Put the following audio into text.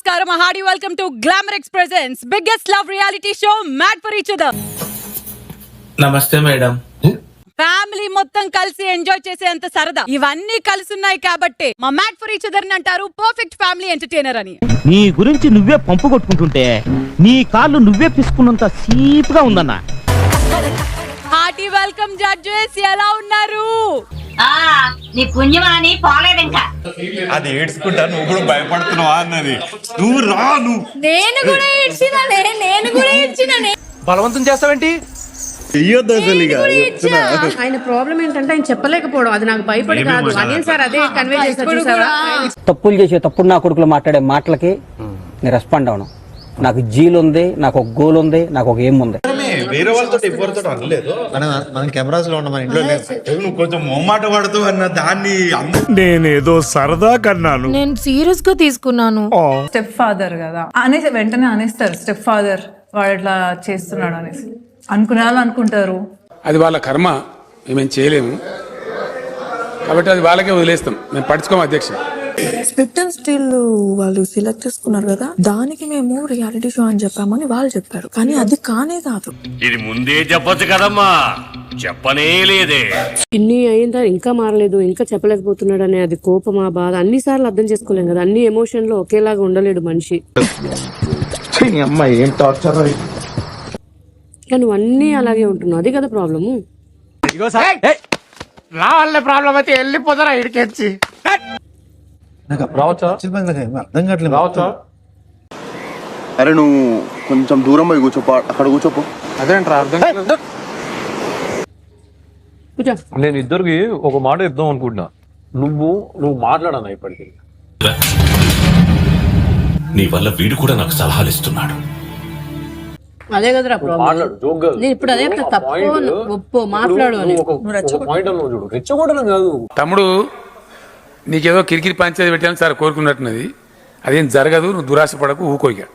Namaskaram, a hearty welcome to Glamour X presents biggest love reality show Mad for Each Other. నమస్తే madam. Family మొత్తం కలిసి enjoy చేసేంత సరదా ఇవన్నీ కలిసి ఉన్నాయి కాబట్టి మా మ్యాడ్ ఫర్ ఈచ్ అదర్ అంటారు పర్ఫెక్ట్ ఫ్యామిలీ ఎంటర్టైనర్ అని. నీ గురించి నువ్వే పంపు కొట్టుకుంటుంటే నీ కాళ్ళు నువ్వే పిసుకున్నంత సీప్ గా ఉందన్నా. హార్టీ వెల్కమ్ జడ్జెస్, ఎలా ఉన్నారు? నీ పుణ్యమాని పోలేదు ఇంకా. అది ఏడ్చుకుంటా, నువ్వు కూడా భయపడుతున్నావా అన్నది. నువ్వు రా, నువ్వు నేను కూడా ఏడ్చినానే. బలవంతం చేస్తావేంటి? ఆయన ప్రాబ్లం ఏంటంటే ఆయన చెప్పలేకపోవడం, అది నాకు భయపడి కాదు. అదే సార్, అదే కన్వే చేస్తారు చూసారా. తప్పులు చేసే తప్పుడు నా కొడుకులు మాట్లాడే మాటలకి నేను రెస్పాండ్ అవను. నాకు జీల్ ఉంది, నాకు ఒక గోల్ ఉంది, నాకు ఒక ఏం ఉంది. వేరే వాళ్ళతో ఎవరితో అనలేదు. మనం కెమెరాస్ లో ఉన్న మన ఇంట్లో నువ్వు కొంచెం మొమ్మాట పడుతూ అన్న దాన్ని నేనేదో సరదా కన్నాను. నేను సీరియస్ గా తీసుకున్నాను. స్టెప్ ఫాదర్ కదా అనేసి వెంటనే అనేస్తారు, స్టెప్ ఫాదర్ వాడు ఇట్లా చేస్తున్నాడు అనేసి అనుకునే వాళ్ళు అనుకుంటారు. అది వాళ్ళ కర్మ, మేమేం చేయలేము కాబట్టి అది వాళ్ళకే వదిలేస్తాం, మేము పట్టించుకోము. అధ్యక్ష, స్క్రిప్ట్ అండ్ స్టిల్ వాళ్ళు సెలెక్ట్ చేసుకున్నారు కదా, దానికి మేము రియాలిటీ షో అని చెప్పామని వాళ్ళు చెప్పారు, కానీ అది కానే కాదు. ఇది ముందే చెప్పొచ్చు కదమ్మా, చెప్పనే లేదే. ఇన్ని అయిందా ఇంకా మారలేదు, ఇంకా చెప్పలేకపోతున్నాడు అనే అది కోపమా బాధ అన్ని సార్లు అర్థం చేసుకోలేం కదా. అన్ని ఎమోషన్ లో ఒకేలాగా ఉండలేడు మనిషి. నువ్వు అన్ని అలాగే ఉంటున్నావు, అది కదా ప్రాబ్లము. నా వల్లే ప్రాబ్లం అయితే వెళ్ళిపోతారా ఇడికెచ్చి. అర్థం కావట్లేదు. అరే నువ్వు కొంచెం దూరం పోయి కూర్చోపో, అక్కడ కూర్చోపో. అదేంట్రా అర్థం కాలేదు. నేను ఇద్దరికి ఒక మాట చెప్దాం అనుకుంటున్నా. నువ్వు మాట్లాడనా ఇప్పటికి? నీ వల్ల వీడు కూడా నాకు సలహాలు ఇస్తున్నాడు. అదే కదరా ప్రాబ్లం. నేను ఇప్పుడు అదే తప్పు ఒప్పు మాట్లాడు అని. రెచ్చగొట్టడం కాదు తమ్ముడు, నీకేదో కిరికిరి పంచాయతీ పెట్టాలని సార్ కోరుకున్నట్టున్నది. అదేం జరగదు, నువ్వు దురాశ పడకు, ఊకోయిగా.